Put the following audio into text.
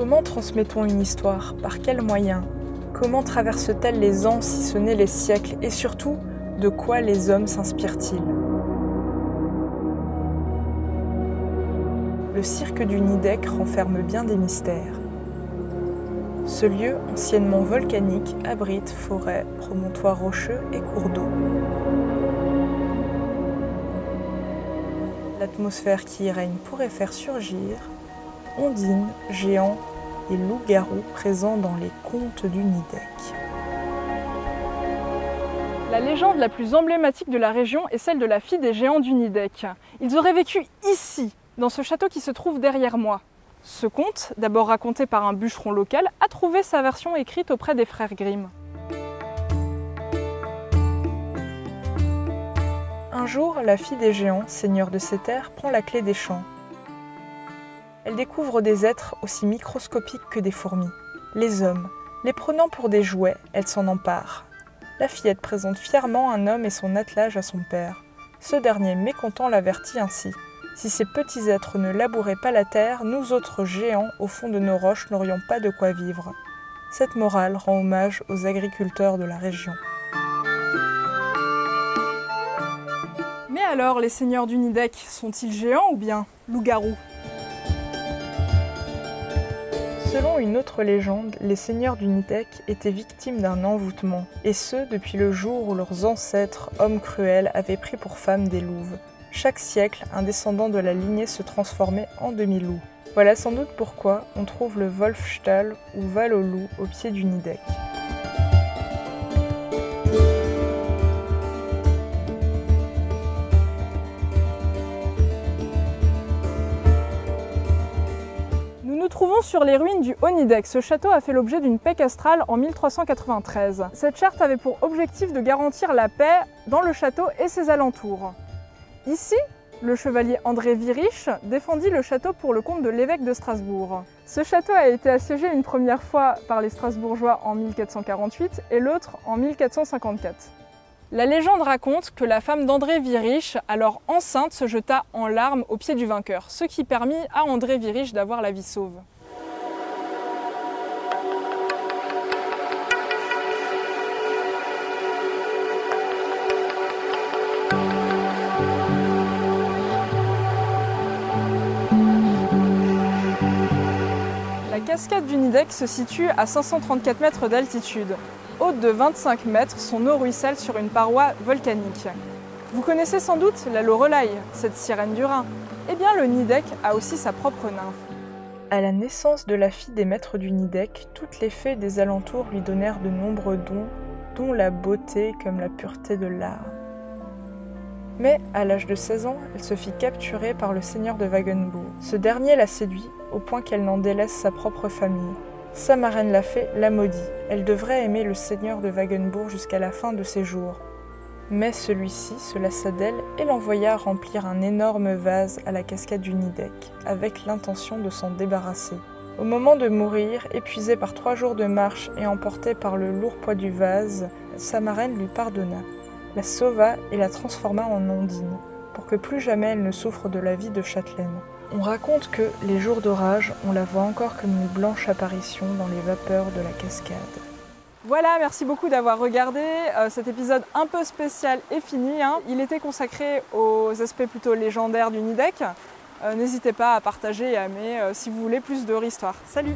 Comment transmet-on une histoire? Par quels moyens? Comment traverse-t-elle les ans, si ce n'est les siècles? Et surtout, de quoi les hommes s'inspirent-ils? Le cirque du Nidec renferme bien des mystères. Ce lieu, anciennement volcanique, abrite forêts, promontoires rocheux et cours d'eau. L'atmosphère qui y règne pourrait faire surgir ondines, géants et loups-garous présents dans les contes du Nidec. La légende la plus emblématique de la région est celle de la fille des géants du Nidec. Ils auraient vécu ici, dans ce château qui se trouve derrière moi. Ce conte, d'abord raconté par un bûcheron local, a trouvé sa version écrite auprès des frères Grimm. Un jour, la fille des géants, seigneur de ces terres, prend la clé des champs. Elle découvre des êtres aussi microscopiques que des fourmis, les hommes. Les prenant pour des jouets, elle s'en empare. La fillette présente fièrement un homme et son attelage à son père. Ce dernier, mécontent, l'avertit ainsi. Si ces petits êtres ne labouraient pas la terre, nous autres géants, au fond de nos roches, n'aurions pas de quoi vivre. Cette morale rend hommage aux agriculteurs de la région. Mais alors, les seigneurs du Nidec, sont-ils géants ou bien loups-garous? Selon une autre légende, les seigneurs du Nidec étaient victimes d'un envoûtement, et ce depuis le jour où leurs ancêtres, hommes cruels, avaient pris pour femmes des louves. Chaque siècle, un descendant de la lignée se transformait en demi-loup. Voilà sans doute pourquoi on trouve le Wolfstall ou Val aux loups au pied du Nidec. Nous nous trouvons sur les ruines du Haut-Nidec. Ce château a fait l'objet d'une paix castrale en 1393. Cette charte avait pour objectif de garantir la paix dans le château et ses alentours. Ici, le chevalier André Virich défendit le château pour le compte de l'évêque de Strasbourg. Ce château a été assiégé une première fois par les Strasbourgeois en 1448 et l'autre en 1454. La légende raconte que la femme d'André Virich, alors enceinte, se jeta en larmes aux pieds du vainqueur, ce qui permit à André Virich d'avoir la vie sauve. La cascade du Nidec se situe à 534 mètres d'altitude. Haute de 25 mètres, son eau ruisselle sur une paroi volcanique. Vous connaissez sans doute la Loreley, cette sirène du Rhin. Eh bien, le Nidec a aussi sa propre nymphe. À la naissance de la fille des maîtres du Nidec, toutes les fées des alentours lui donnèrent de nombreux dons, dont la beauté comme la pureté de l'art. Mais, à l'âge de 16 ans, elle se fit capturer par le seigneur de Wagenbourg. Ce dernier la séduit, au point qu'elle n'en délaisse sa propre famille. Sa marraine la fée la maudit. Elle devrait aimer le seigneur de Wagenbourg jusqu'à la fin de ses jours. Mais celui-ci se lassa d'elle et l'envoya remplir un énorme vase à la cascade du Nidec, avec l'intention de s'en débarrasser. Au moment de mourir, épuisée par 3 jours de marche et emportée par le lourd poids du vase, sa marraine lui pardonna, la sauva et la transforma en ondine, pour que plus jamais elle ne souffre de la vie de châtelaine. On raconte que, les jours d'orage, on la voit encore comme une blanche apparition dans les vapeurs de la cascade. Voilà, merci beaucoup d'avoir regardé. Cet épisode un peu spécial est fini. Il était consacré aux aspects plutôt légendaires du Nidec. N'hésitez pas à partager et à aimer si vous voulez plus de histoire. Salut!